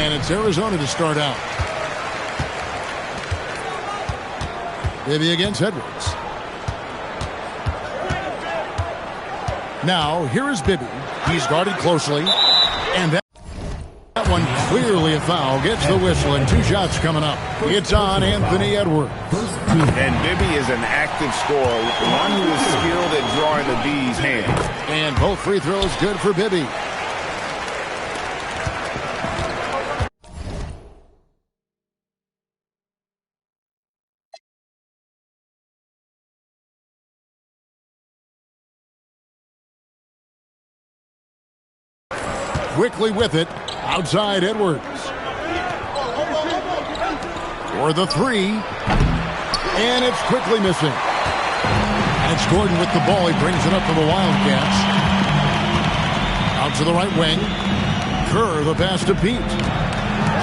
And it's Arizona to start out. Bibby against Edwards. Now, here is Bibby. He's guarded closely. And that one clearly a foul. Gets the whistle, and 2 shots coming up. It's on Anthony Edwards. And Bibby is an active scorer, one who is skilled at drawing the D's hands. And both free throws good for Bibby. Quickly with it, outside Edwards. For the 3. And it's quickly missing. And it's Gordon with the ball. He brings it up for the Wildcats. Out to the right wing. Kerr, the pass to Pete.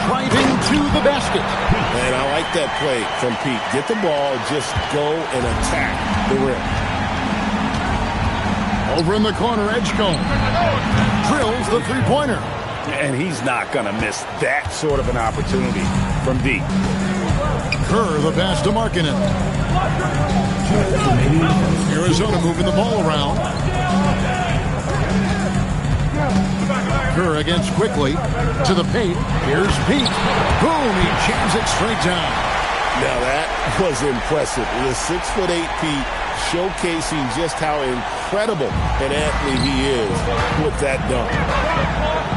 Driving to the basket. And I like that play from Pete. Get the ball, just go and attack the rim. Over in the corner, Edgecombe drills the three-pointer. And he's not going to miss that sort of an opportunity from deep. Kerr, the pass to Markkanen. Arizona moving the ball around. Kerr against quickly to the paint. Here's Pete. Boom, he jams it straight down. Now that was impressive. The 6'8" Pete showcasing just how incredible an athlete he is with that dunk.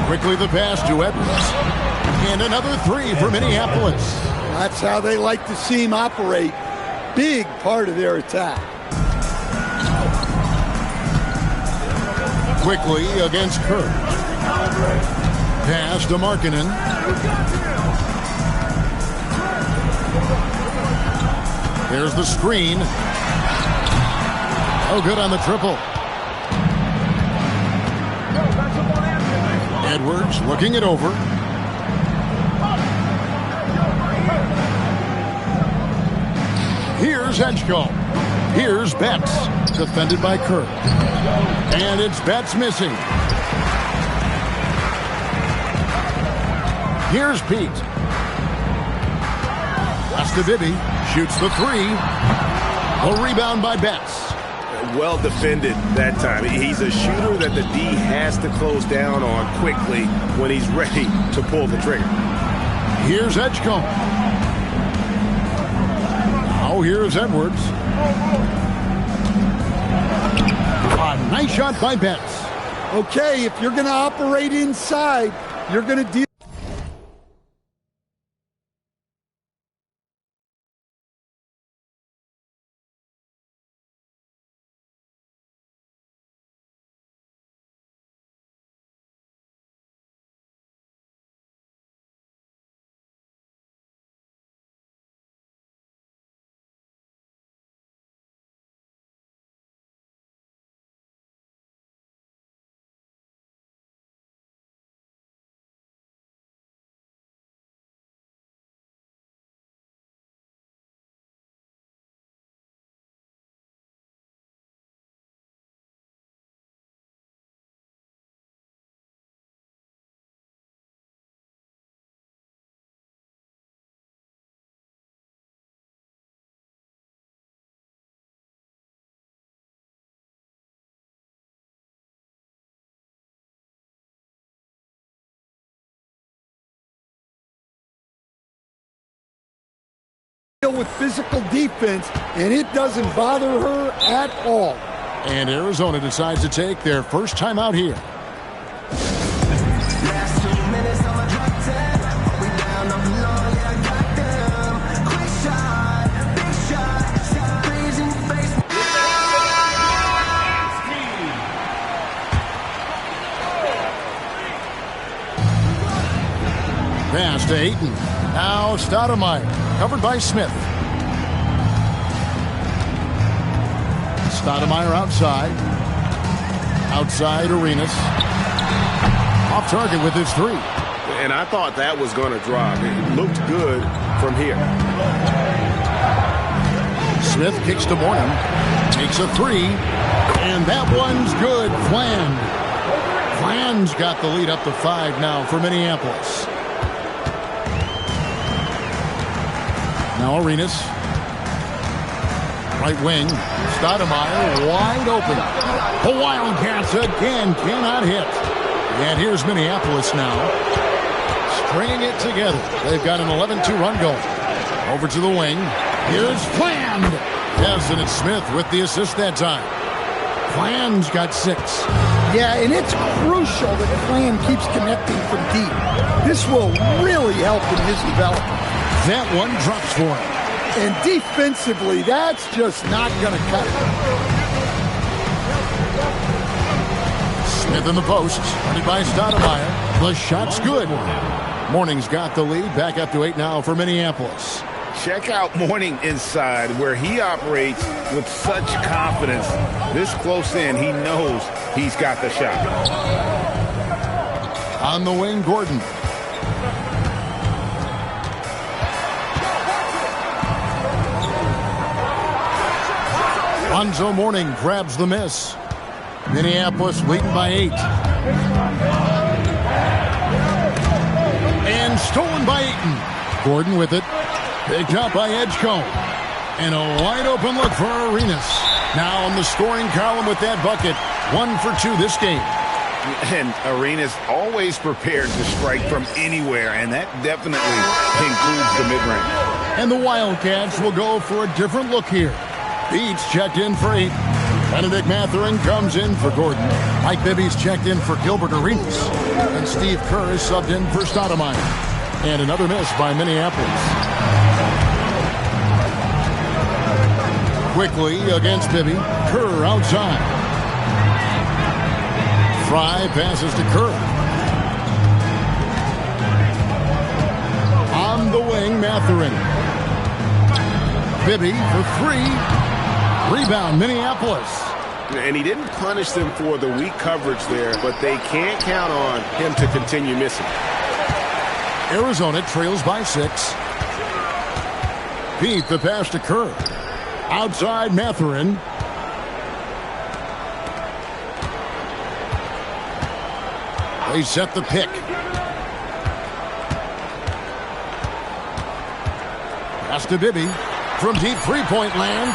Quickly the pass to Edwards. And another 3 for Minneapolis. That's how they like to see him operate. Big part of their attack. Quickly against Kerr. Pass to Markkanen. There's the screen. Oh, good on the triple. Edwards looking it over. Here's Edgecombe. Here's Betts. Defended by Kerr. And it's Betts missing. Here's Pete. Pass to Bibby. Shoots the 3. A rebound by Betts. Well defended that time. He's a shooter that the D has to close down on quickly when he's ready to pull the trigger. Here's Edgecombe. Now here's Edwards. A nice shot by Betts. Okay, if you're going to operate inside, you're going to deal. With physical defense, and it doesn't bother her at all. And Arizona decides to take their first time out here. Pass to Ayton. Now Stoudemire, covered by Smith. Stoudemire outside. Outside Arenas. Off target with his 3. And I thought that was going to drop. It looked good from here. Smith kicks to Morning. Takes a 3. And that one's good. Flan. Flan's got the lead up to 5 now for Minneapolis. Now Arenas. Right wing. Stoudemire wide open. The Wildcats again cannot hit. And here's Minneapolis now. Stringing it together. They've got an 11-2 run going. Over to the wing. Here's Fland. Yes, and it's Smith with the assist that time. Fland's got 6. Yeah, and it's crucial that Fland keeps connecting from deep. This will really help in his development. That one drops for him. And defensively, that's just not going to cut it. Smith in the post. Running by Stoudemire. The shot's good. Morning's got the lead. Back up to 8 now for Minneapolis. Check out Morning inside, where he operates with such confidence. This close in, he knows he's got the shot. On the wing, Gordon. Lonzo Mourning grabs the miss. Minneapolis leading by 8. And stolen by Ayton. Gordon with it. Picked up by Edgecombe. And a wide open look for Arenas. Now on the scoring column with that bucket. 1 for 2 this game. And Arenas always prepared to strike from anywhere, and that definitely includes the mid-range. And the Wildcats will go for a different look here. Beats checked in for 8. Benedict Mathurin comes in for Gordon. Mike Bibby's checked in for Gilbert Arenas. And Steve Kerr is subbed in for Stoudemire. And another miss by Minneapolis. Quickly against Bibby. Kerr outside. Fry passes to Kerr. On the wing, Mathurin. Bibby for 3. Rebound, Minneapolis. And he didn't punish them for the weak coverage there, but they can't count on him to continue missing. Arizona trails by 6. Pete, the pass to Kerr. Outside, Mathurin. They set the pick. Pass to Bibby. From deep three-point land.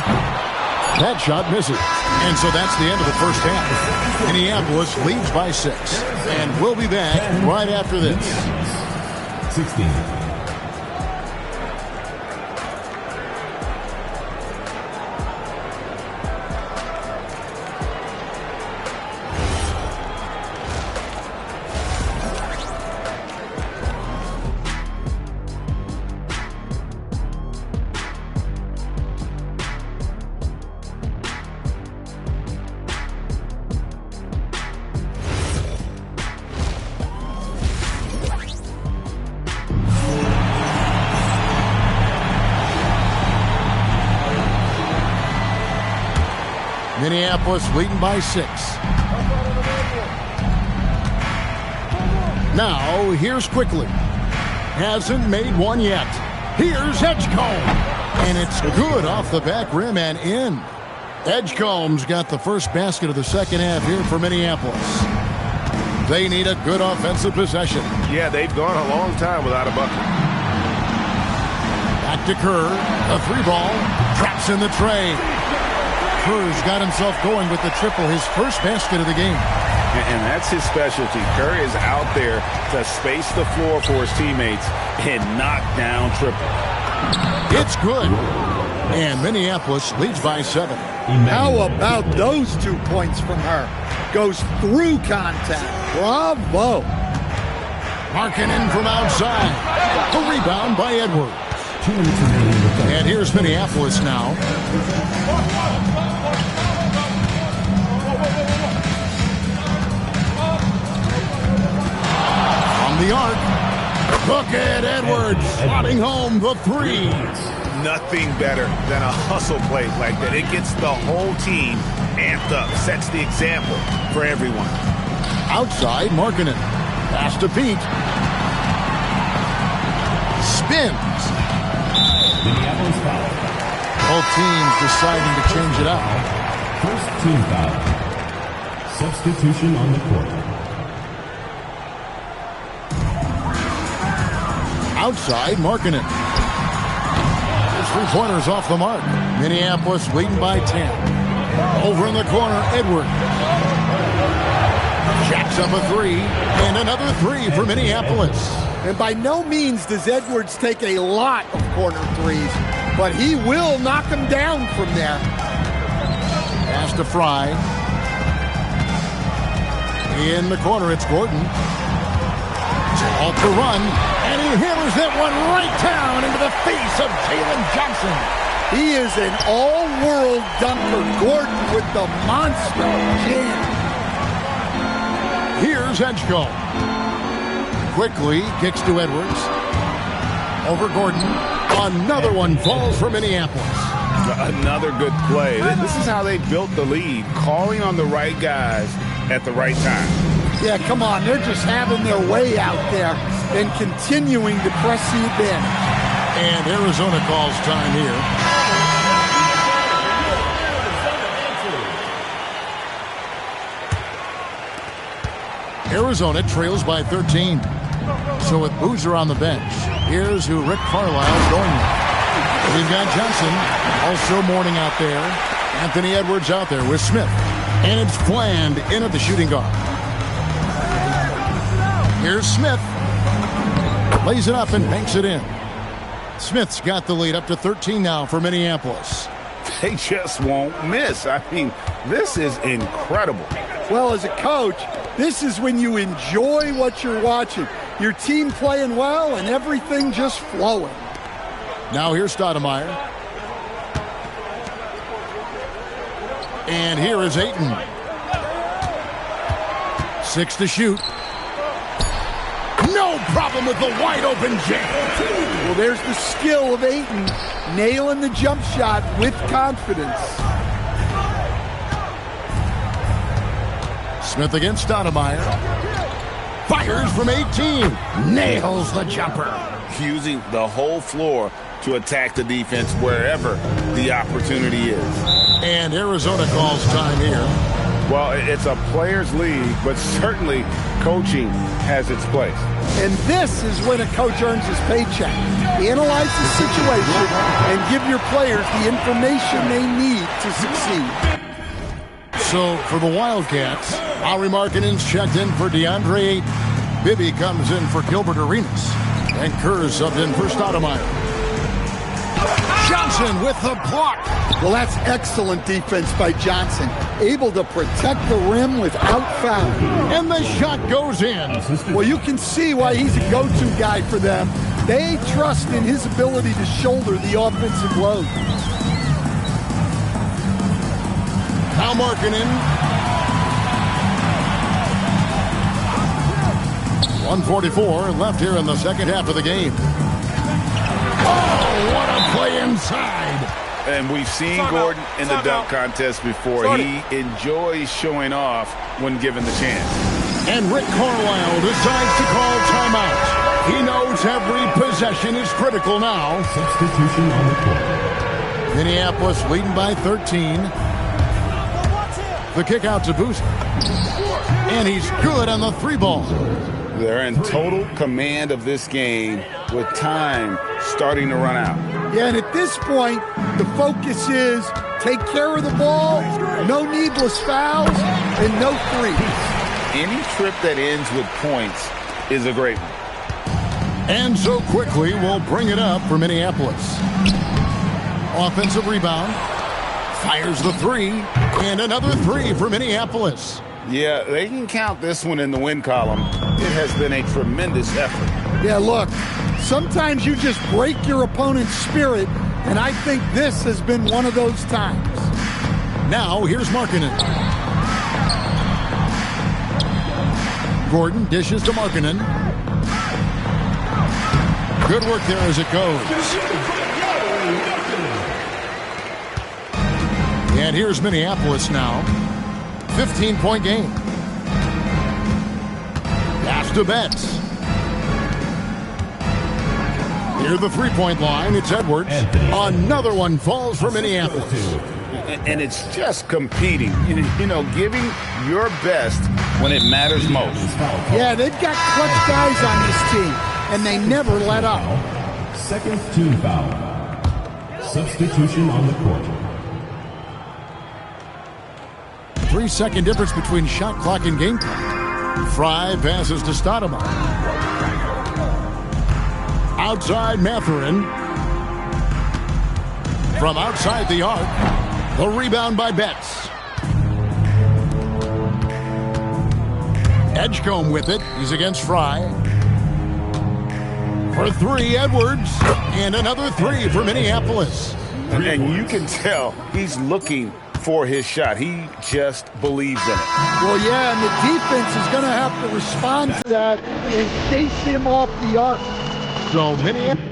That shot misses. And so that's the end of the first half. Minneapolis leads by 6. And we'll be back right after this. 16. Minneapolis leading by 6. Now, here's Quickly. Hasn't made one yet. Here's Edgecombe. And it's good off the back rim and in. Edgecombe's got the first basket of the second half here for Minneapolis. They need a good offensive possession. Yeah, they've gone a long time without a bucket. Back to Kerr. A 3-ball. Traps in the tray. Kerr's got himself going with the triple, his first basket of the game. And that's his specialty. Kerr is out there to space the floor for his teammates and knock down triple. It's good. And Minneapolis leads by 7. How about those 2 points from her? Goes through contact. Bravo. Markkanen from outside. The rebound by Edwards. And here's Minneapolis now. From the arc. Look at Edwards slotting home the 3. Nothing better than a hustle play like that. It gets the whole team amped up, sets the example for everyone. Outside, Markkanen. Pass to Pete. Spins. Minneapolis foul. Both teams deciding to change it up. First team foul. Substitution on the court. Outside, Markkanen. three-pointers off the mark. Minneapolis leading by 10. Over in the corner, Edwards. Jacks up a three, and another three for Minneapolis. And by no means does Edwards take a lot of corner threes, but he will knock them down from there. Pass to Fry. In the corner, it's Gordon. Off the run, and he hammers that one right down into the face of Jalen Johnson. He is an all-world dunker. Gordon with the monster jam. Here's Edgecombe. Quickly kicks to Edwards. Over Gordon. Another one falls for Minneapolis. Another good play. This is how they built the lead, calling on the right guys at the right time. Yeah, come on. They're just having their way out there and continuing to press the advantage. And Arizona calls time here. Arizona trails by 13. So with Boozer on the bench, here's who Rick Carlisle's going with. We've got Johnson also mourning out there. Anthony Edwards out there with Smith. And it's Fland in at the shooting guard. Here's Smith. Lays it up and banks it in. Smith's got the lead up to 13 now for Minneapolis. They just won't miss. I mean, this is incredible. Well, as a coach, this is when you enjoy what you're watching. Your team playing well and everything just flowing. Now here's Stoudemire. And here is Ayton. 6 to shoot. No problem with the wide open jam. Well, there's the skill of Ayton, nailing the jump shot with confidence. Smith against Stoudemire. Fires from 18. Nails the jumper. Using the whole floor to attack the defense wherever the opportunity is. And Arizona calls time here. Well, it's a players' league, but certainly coaching has its place. And this is when a coach earns his paycheck. Analyze the situation and give your players the information they need to succeed. So for the Wildcats, Ari Markkanen's checked in for DeAndre Ayton. Bibby comes in for Gilbert Arenas. And Kerr subbed in for Stoudemire. Johnson with the block. Well, that's excellent defense by Johnson. Able to protect the rim without foul. And the shot goes in. Well, you can see why he's a go-to guy for them. They trust in his ability to shoulder the offensive load. Now Markkanen. 1:44 left here in the second half of the game. Oh, what a play inside. And we've seen Gordon in the dunk contest before. He enjoys showing off when given the chance. And Rick Carlisle decides to call timeout. He knows every possession is critical now. Substitution on the court. Minneapolis leading by 13. The kick out to Boozer. And he's good on the three ball. They're in total command of this game with time starting to run out. Yeah, and at this point, the focus is take care of the ball, no needless fouls, and no threes. Any trip that ends with points is a great one. And so quickly, we'll bring it up for Minneapolis. Offensive rebound. Fires the three. And another three for Minneapolis. Yeah, they can count this one in the win column. It has been a tremendous effort. Yeah, look, sometimes you just break your opponent's spirit, and I think this has been one of those times. Now, here's Markkanen. Gordon dishes to Markkanen. Good work there as it goes. And here's Minneapolis now. 15-point game. Pass to Betts. Near the three-point line, it's Edwards. Another one falls for Minneapolis. And it's just competing. You know, giving your best when it matters most. Yeah, they've got clutch guys on this team, and they never let up. Second team foul. Substitution on the court. 3-second difference between shot clock and game clock. Fry passes to Stoudemire. Outside Mathurin. From outside the arc. The rebound by Betts. Edgecombe with it. He's against Fry. For three, Edwards. And another three for Minneapolis. And you can tell he's looking for his shot. He just believes in it. Well, yeah, and the defense is going to have to respond to that and chase him off the arc. So Minneapolis.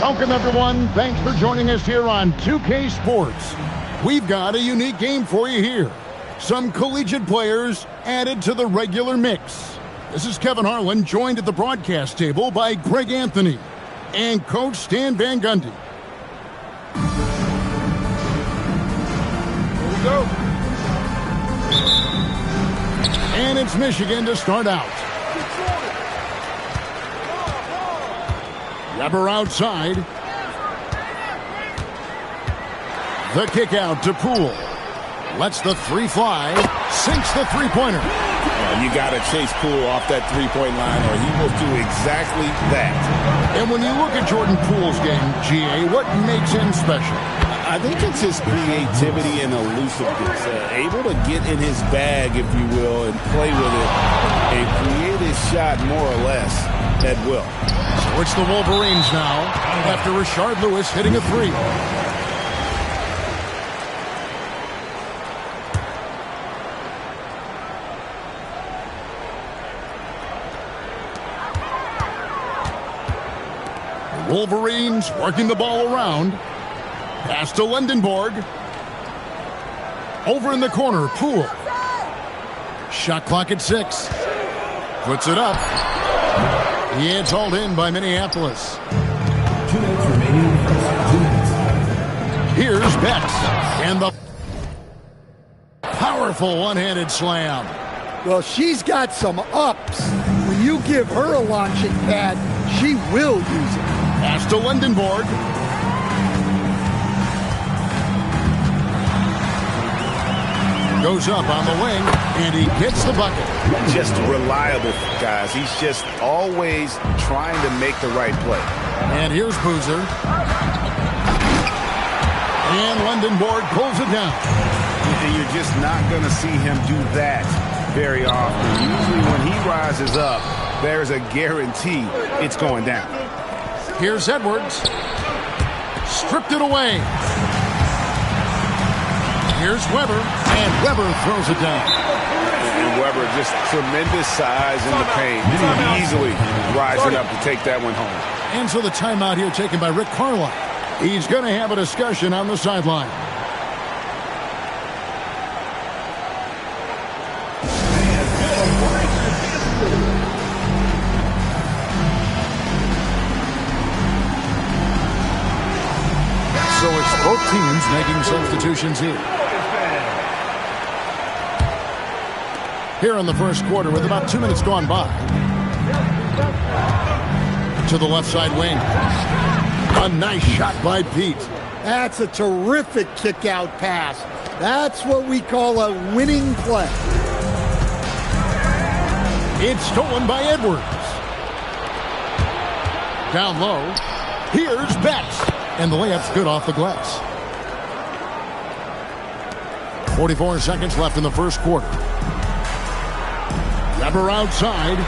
Welcome, everyone. Thanks for joining us here on 2K Sports. We've got a unique game for you here. Some collegiate players added to the regular mix. This is Kevin Harlan, joined at the broadcast table by Greg Anthony and Coach Stan Van Gundy. Here we go. And it's Michigan to start out. Weber outside. The kick out to Poole. Lets the three fly. Sinks the three-pointer. You got to chase Poole off that three-point line or he will do exactly that. And when you look at Jordan Poole's game, GA, what makes him special? I think it's his creativity and elusiveness. Able to get in his bag, if you will, and play with it and create his shot more or less at will. So it's the Wolverines now after Rashard Lewis hitting a three. Wolverines working the ball around. Pass to Lundenborg. Over in the corner, Poole. Shot clock at 6. Puts it up. It's hauled in by Minneapolis. 2 minutes remaining. 2 minutes. Here's Betts. And the powerful one-handed slam. Well, she's got some ups. When you give her a launching pad, she will use it. Pass to Lundenborg. Goes up on the wing, and he gets the bucket. Just reliable, guys. He's just always trying to make the right play. And here's Boozer. And Lundenborg pulls it down. And you're just not going to see him do that very often. Usually when he rises up, there's a guarantee it's going down. Here's Edwards. Stripped it away. Here's Weber, and Weber throws it down. And Weber just tremendous size in the paint. Easily rising up to take that one home. And so the timeout here taken by Rick Carlisle. He's going to have a discussion on the sideline. So it's both teams making substitutions here. Here in the first quarter with about 2 minutes gone by. To the left side wing. A nice shot by Pete. That's a terrific kick-out pass. That's what we call a winning play. It's stolen by Edwards. Down low. Here's Betts. And the layup's good off the glass. 44 seconds left in the first quarter. Weber outside.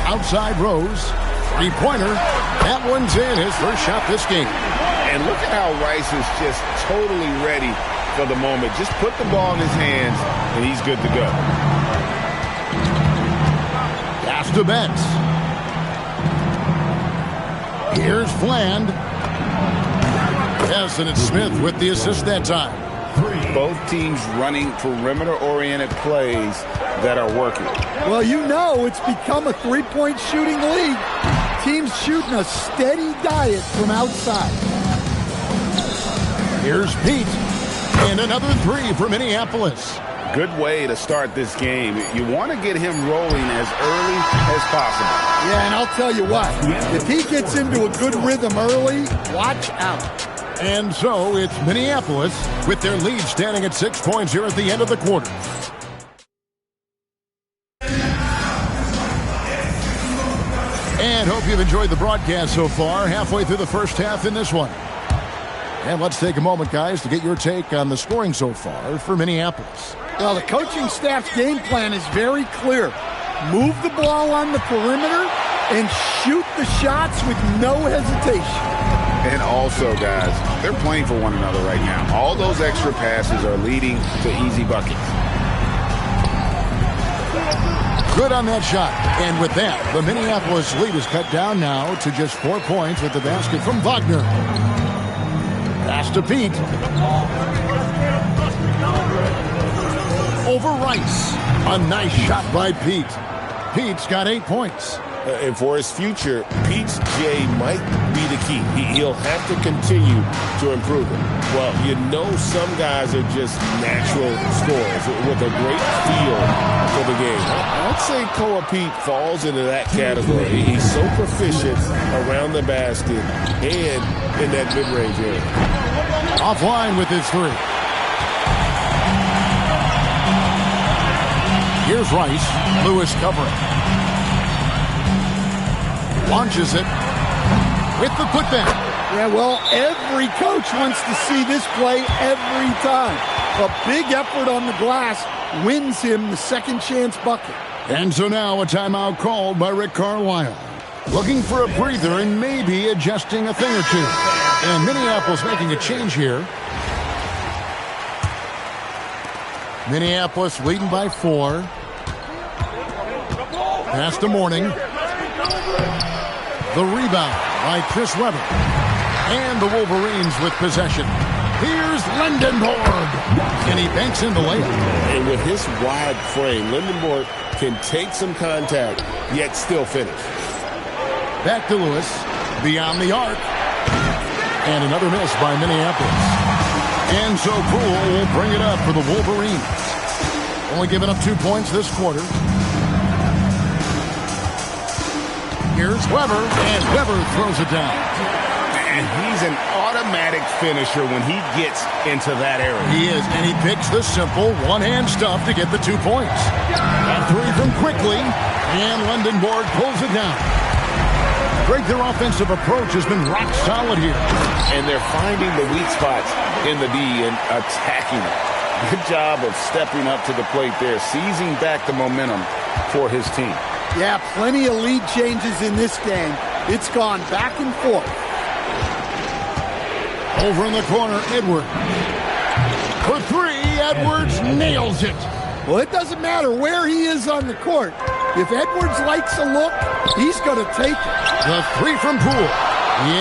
Outside Rose. Three-pointer. That one's in. His first shot this game. And look at how Rice is just totally ready for the moment. Just put the ball in his hands, and he's good to go. Pass to Betts. Here's Fland. Yes, and it's Smith with the assist that time. Both teams running perimeter-oriented plays that are working. Well, you know it's become a three-point shooting league. Teams shooting a steady diet from outside. Here's Pete. And another three for Minneapolis. Good way to start this game. You want to get him rolling as early as possible. Yeah, and I'll tell you what. If he gets into a good rhythm early, watch out. And so it's Minneapolis with their lead standing at 6 points here at the end of the quarter. And hope you've enjoyed the broadcast so far. Halfway through the first half in this one. And let's take a moment, guys, to get your take on the scoring so far for Minneapolis. Well, the coaching staff's game plan is very clear. Move the ball on the perimeter and shoot the shots with no hesitation. And also, guys, they're playing for one another right now. All those extra passes are leading to easy buckets. Good on that shot. And with that, the Minneapolis lead is cut down now to just 4 points with the basket from Wagner. Pass to Pete. Over Rice. A nice shot by Pete. Pete's got 8 points. And for his future, Pete's J might be the key. He'll have to continue to improve it. Well, you know some guys are just natural scorers with a great feel for the game. I'd say Koa Pete falls into that category. He's so proficient around the basket and in that mid-range area. Offline with his three. Here's Rice. Lewis covering. Launches it with the putback. Yeah, well, every coach wants to see this play every time. A big effort on the glass wins him the second chance bucket. And so now a timeout called by Rick Carlisle. Looking for a breather and maybe adjusting a thing or two. And Minneapolis making a change here. Minneapolis leading by 4. Pass to Morning. The rebound by Chris Webber. And the Wolverines with possession. Here's Lindenborg. And he banks in the layup. And with his wide frame, Lindenborg can take some contact, yet still finish. Back to Lewis. Beyond the arc. And another miss by Minneapolis. And so Poole will bring it up for the Wolverines. Only giving up 2 points this quarter. Here's Webber, and Webber throws it down. And he's an automatic finisher when he gets into that area. He is, and he picks the simple one-hand stuff to get the 2 points. A three from Quickly, and Lindenborg pulls it down. Greg, their offensive approach has been rock solid here. And they're finding the weak spots in the D and attacking it. Good job of stepping up to the plate there, seizing back the momentum for his team. Yeah, plenty of lead changes in this game. It's gone back and forth. Over in the corner, Edwards. For three, Edwards nails it. Well, it doesn't matter where he is on the court. If Edwards likes a look, he's going to take it. The three from Poole.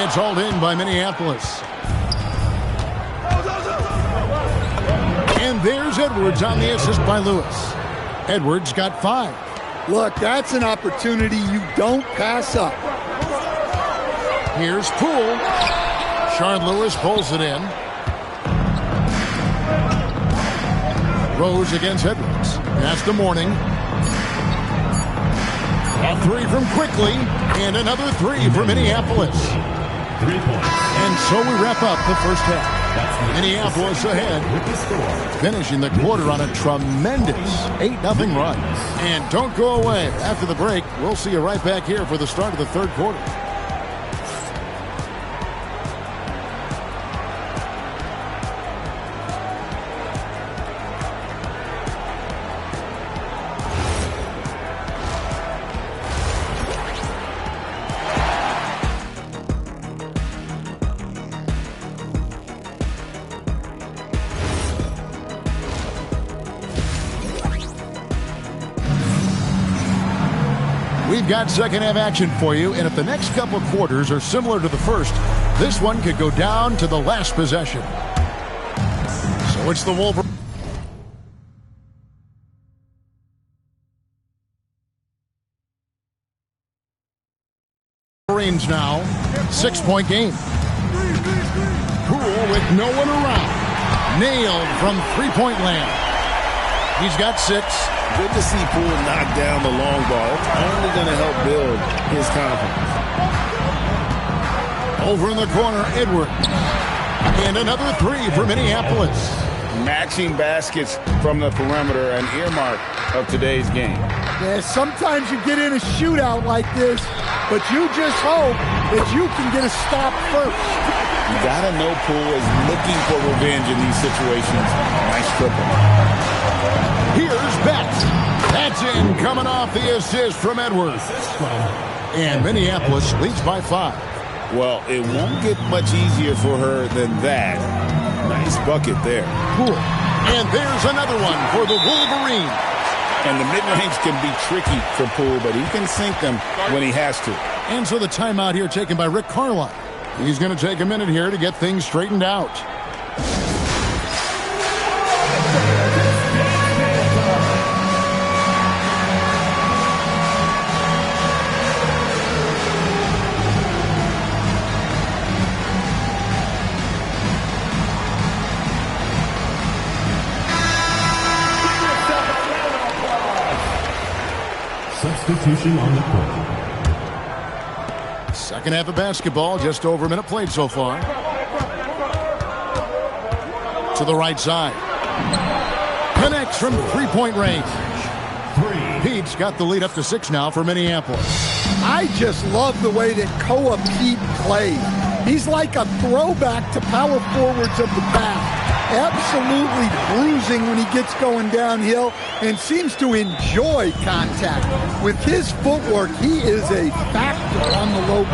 It's hauled in by Minneapolis. And there's Edwards on the assist by Lewis. Edwards got 5. Look, that's an opportunity you don't pass up. Here's Poole. Shard Lewis pulls it in. Rose against Edwards. That's the morning. A three from Quickly, and another three for Minneapolis. 3 points. And so we wrap up the first half. Minneapolis ahead, With the score. finishing the quarter on a tremendous 8-0 run. And don't go away. After the break, we'll see you right back here for the start of the third quarter. We've got second half action for you, and if the next couple of quarters are similar to the first, this one could go down to the last possession. So it's the Wolverines now. 6-point game. Poole with no one around. Nailed from three-point land. He's got 6. Good to see Poole knock down the long ball. It's only going to help build his confidence. Over in the corner, Edwards. And another three for Minneapolis. Matching baskets from the perimeter, an earmark of today's game. Yeah, sometimes you get in a shootout like this, but you just hope that you can get a stop first. You got to know Poole is looking for revenge in these situations. Nice triple. Here's Betts. That's in, coming off the assist from Edwards. And Minneapolis leads by 5. Well, it won't get much easier for her than that. Nice bucket there. Poole. And there's another one for the Wolverines. And the mid-range can be tricky for Poole, but he can sink them when he has to. And so the timeout here taken by Rick Carlisle. He's going to take a minute here to get things straightened out. Substitution on the court. Second half of basketball, just over a minute played so far. To the right side. Connects from three-point range. Pete's got the lead up to 6 now for Minneapolis. I just love the way that Koa Pete plays. He's like a throwback to power forwards of the past. Absolutely bruising when he gets going downhill and seems to enjoy contact. With his footwork, he is a factor on the low block.